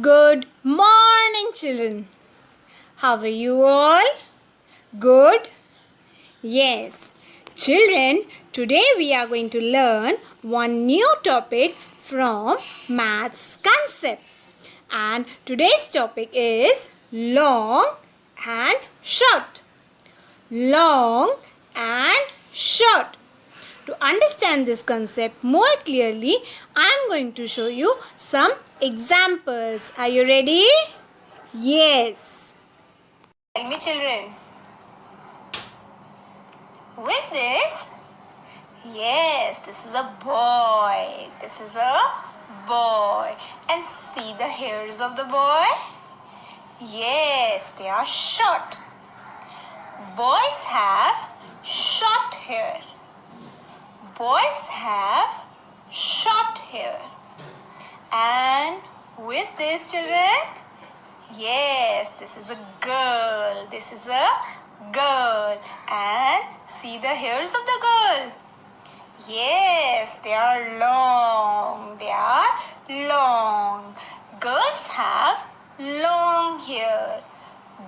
Good morning, children. How are you all? Good? Yes. Children, today we are going to learn one new topic from maths concept. And today's topic is long and short. Long and short. To understand this concept more clearly, I am going to show you some examples. Are you ready? Yes. Tell me, children, who is this? Yes, this is a boy. This is a boy. And see the hairs of the boy? Yes, they are short. Boys have short hair. Boys have short hair. And who is this, children? Yes, this is a girl. This is a girl. And see the hairs of the girl. Yes, they are long. They are long. Girls have long hair.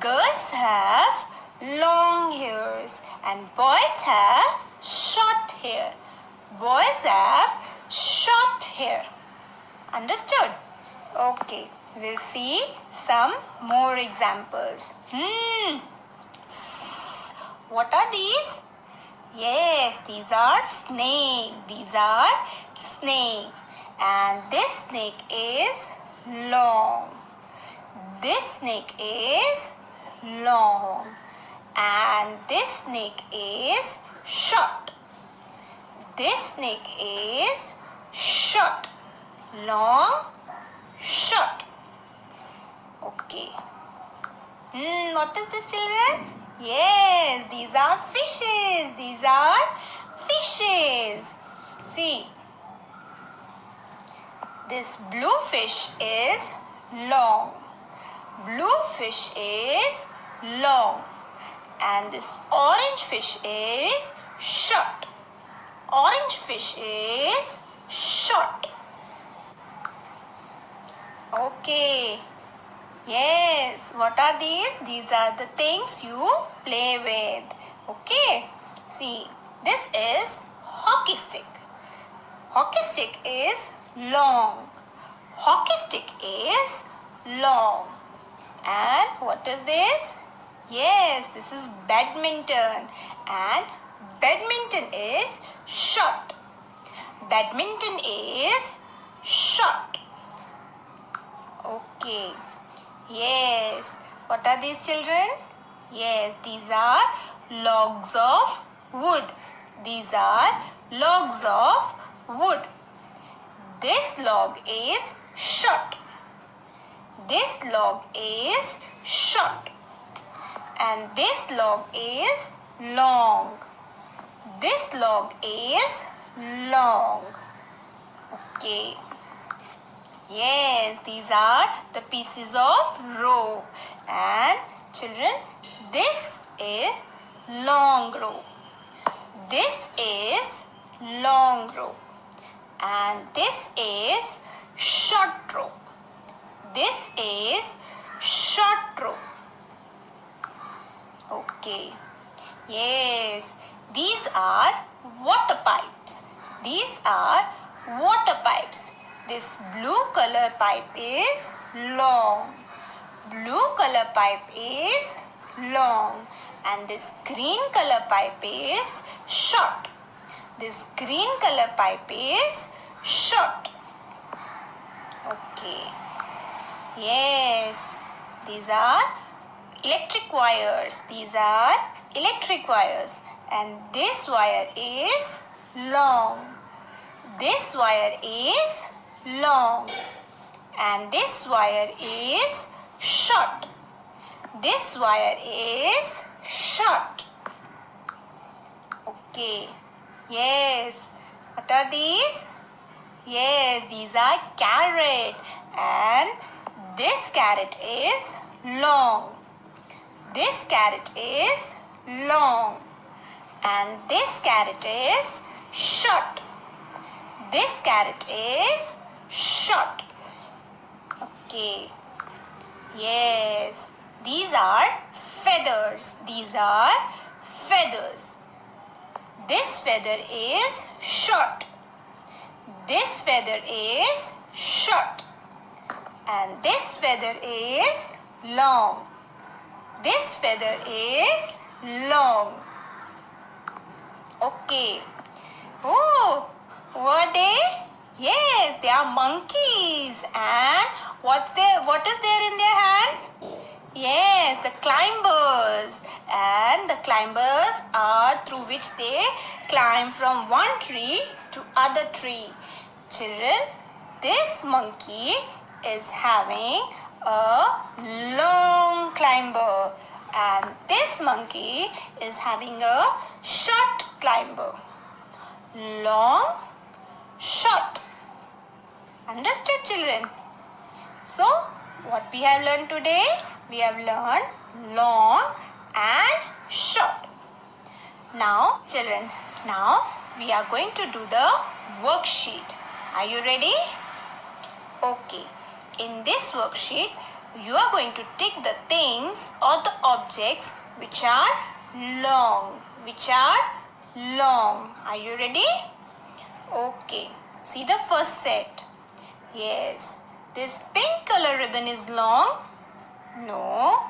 Girls have long hairs. And boys have short hair. Boys have short hair. Understood? Okay, we'll see some more examples. What are these? Yes, these are snakes. These are snakes. And this snake is long. This snake is long. And this snake is short. This snake is short. Long, short. Okay. What is this, children? Yes, these are fishes. These are fishes. See, this blue fish is long. Blue fish is long. And this orange fish is short. Orange fish is short. Okay. Yes. What are these? These are the things you play with. Okay. See, this is hockey stick. Hockey stick is long. Hockey stick is long. And what is this? Yes, this is badminton. And badminton is short. Badminton is short. Okay. Yes. What are these, children? Yes, these are logs of wood. These are logs of wood. This log is short. This log is short. And this log is long. This log is long. Okay. Yes, these are the pieces of rope. And children, this is long rope. This is long rope. And this is short rope. This is short rope. Okay. Yes, these are water pipes. These are water pipes. This blue color pipe is long. Blue color pipe is long. And this green color pipe is short. This green color pipe is short. Okay. Yes, these are electric wires. These are electric wires. And this wire is long. This wire is long. And this wire is short. This wire is short. Okay. Yes. What are these? Yes, these are carrot. And this carrot is long. This carrot is long. And this carrot is short. This carrot is short. Okay. Yes. These are feathers. These are feathers. This feather is short. This feather is short. And this feather is long. This feather is long. Okay. Oh, were they? Yes, they are monkeys. And what is there in their hand? Yes, the climbers. And the climbers are through which they climb from one tree to other tree. Children, this monkey is having a long climber, and this monkey is having a short climber. Long, short. Understood, children? So, what we have learned today? We have learned long and short. Now, children, now we are going to do the worksheet. Are you ready? Okay. In this worksheet, you are going to tick the things or the objects which are long. Which are long. Are you ready? Okay. See the first set. Yes. This pink color ribbon is long. No.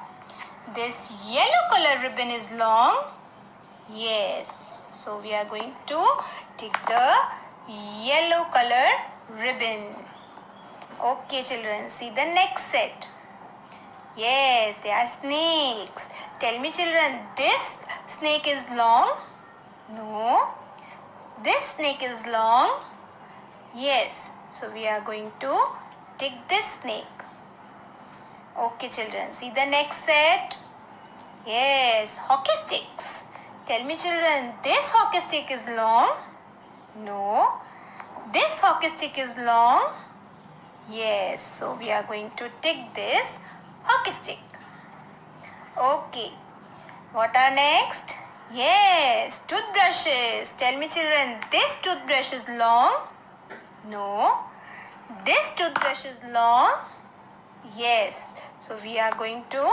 This yellow color ribbon is long. Yes. So we are going to tick the yellow color ribbon. Okay, children. See the next set. Yes, they are snakes. Tell me, children, this snake is long? No. This snake is long? Yes. So we are going to tick this snake. Okay, children. See the next set. Yes, hockey sticks. Tell me, children, this hockey stick is long? No. This hockey stick is long? Yes. So we are going to tick this hockey stick. Okay. What are next? Yes, toothbrushes. Tell me, children, this toothbrush is long? No. This toothbrush is long? Yes. So we are going to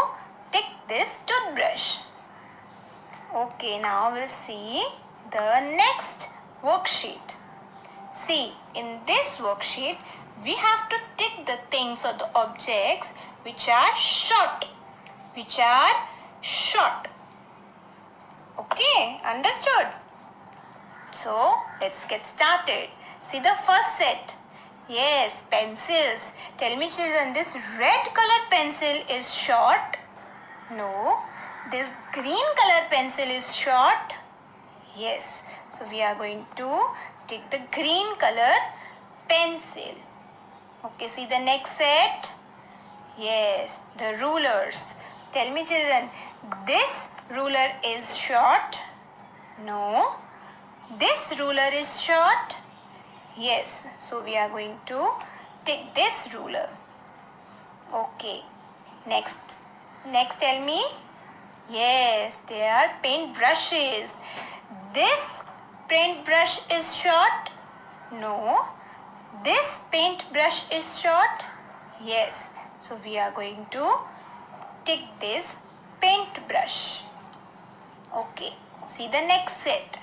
tick this toothbrush. Okay, now we'll see the next worksheet. See, in this worksheet, we have to tick the things or the objects which are short. Which are short. Okay, understood? So, let's get started. See the first set. Yes, pencils. Tell me, children, this red color pencil is short? No. This green color pencil is short? Yes. So, we are going to take the green color pencil. Okay, see the next set. Yes, the rulers. Tell me, children, this ruler is short? No. This ruler is short? Yes. So we are going to take this ruler. Okay. Next. Next, tell me. Yes, they are paint brushes. This paint brush is short? No. This paint brush is short? Yes. So we are going to tick this paintbrush. Okay, see the next set.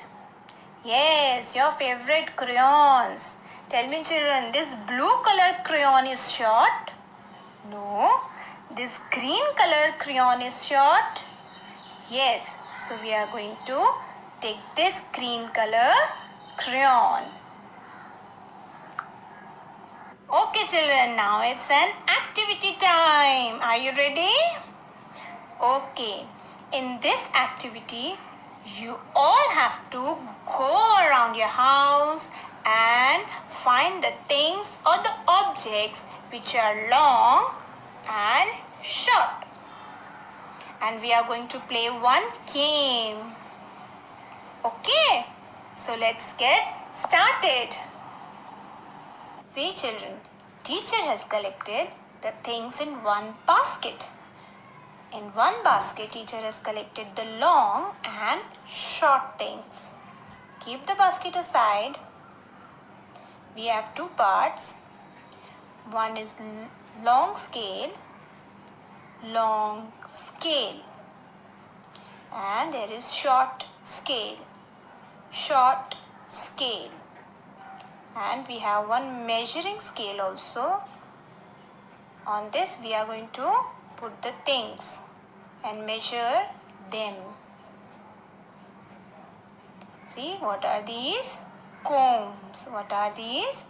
Yes, your favorite crayons. Tell me, children, this blue color crayon is short? No. This green color crayon is short? Yes. So we are going to take this green color crayon. Okay, children, now it's an activity time. Are you ready? Okay, in this activity, you all have to go around your house and find the things or the objects which are long and short. And we are going to play one game. Okay, so let's get started. See, children, teacher has collected the things in one basket. In one basket, teacher has collected the long and short things. Keep the basket aside. We have two parts. One is long scale, long scale. And there is short scale, short scale. And we have one measuring scale also. On this we are going to put the things and measure them. See, what are these? Combs. What are these?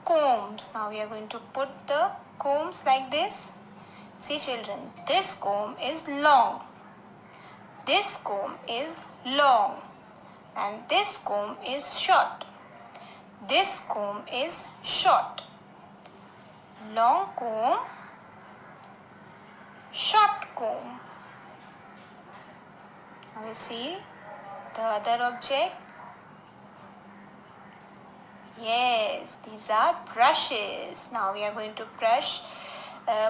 Combs. Now we are going to put the combs like this. See children, this comb is long. This comb is long. And this comb is short. This comb is short. Long comb, short comb. Now you see the other object. Yes, these are brushes. Now we are going to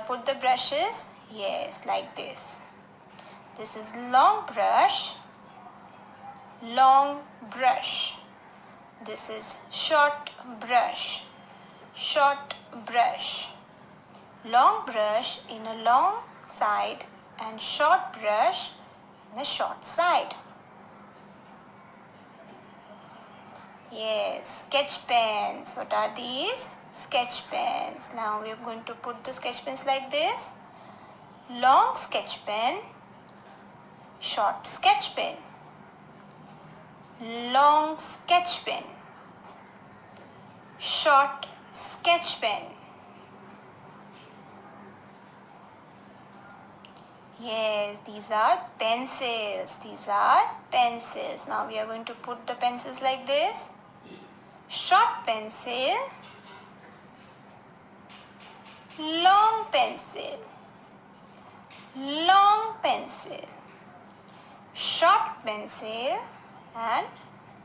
put the brushes. Yes, like this. This is long brush, long brush. This is short brush, short brush. Long brush in a long side and short brush in a short side. Yes, sketch pens. What are these? Sketch pens. Now we are going to put the sketch pens like this. Long sketch pen, short sketch pen. Long sketch pen, short sketch pen. Yes, these are pencils. These are pencils. Now we are going to put the pencils like this. Short pencil, long pencil, long pencil, short pencil and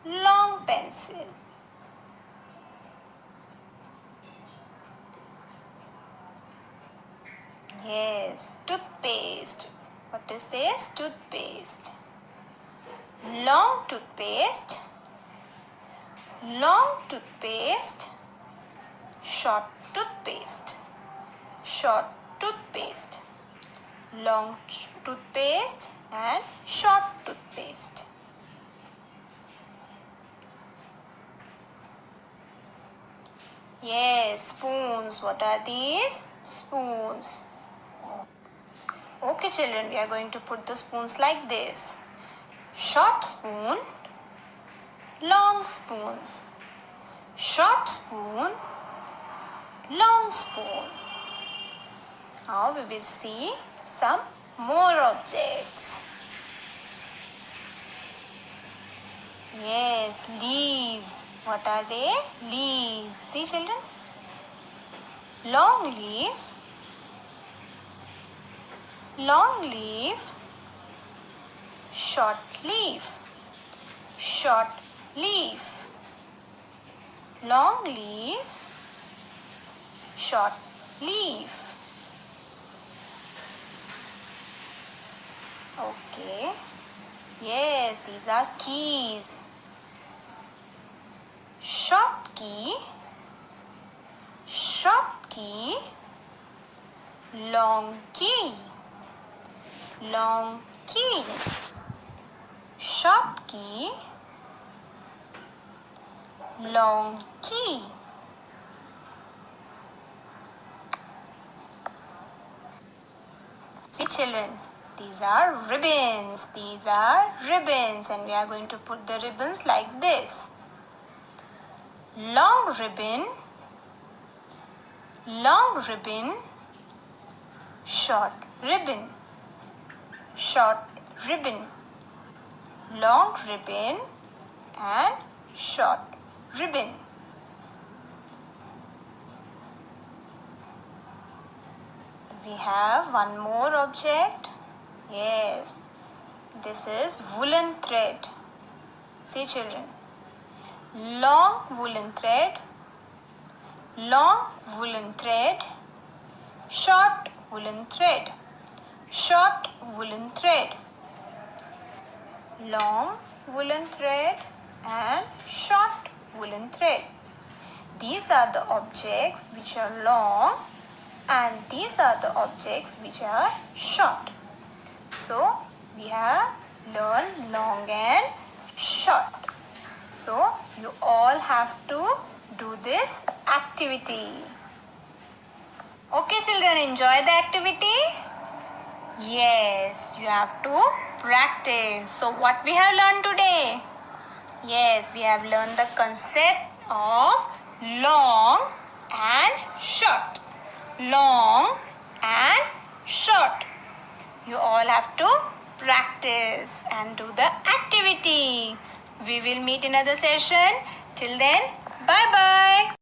long pencil. Yes, toothpaste. What is this? Toothpaste. Long toothpaste, long toothpaste, short toothpaste, short toothpaste, long toothpaste and short toothpaste. Yes, spoons. What are these? Spoons. Okay children, we are going to put the spoons like this. Short spoon, long spoon, short spoon, long spoon. Now we will see some more objects. Yes, leaves. What are they? Leaves. See children? Long leaf, long leaf, short leaf, short leaf, long leaf, short leaf. Okay. Yes, these are keys. Short key, short key, long key, long key, short key, long key. See children, these are ribbons. These are ribbons and we are going to put the ribbons like this. Long ribbon, long ribbon, short ribbon, short ribbon, long ribbon and short ribbon. We have one more object. Yes, this is woolen thread. See children, long woolen thread, long woolen thread, short woolen thread, short woolen thread, long woolen thread and short woolen thread. These are the objects which are long and these are the objects which are short. So we have learned long and short. So you all have to do this activity. Okay children, enjoy the activity? Yes, you have to practice. So what we have learned today? Yes, we have learned the concept of long and short. Long and short. You all have to practice and do the activity. We will meet in another session. Till then, bye-bye.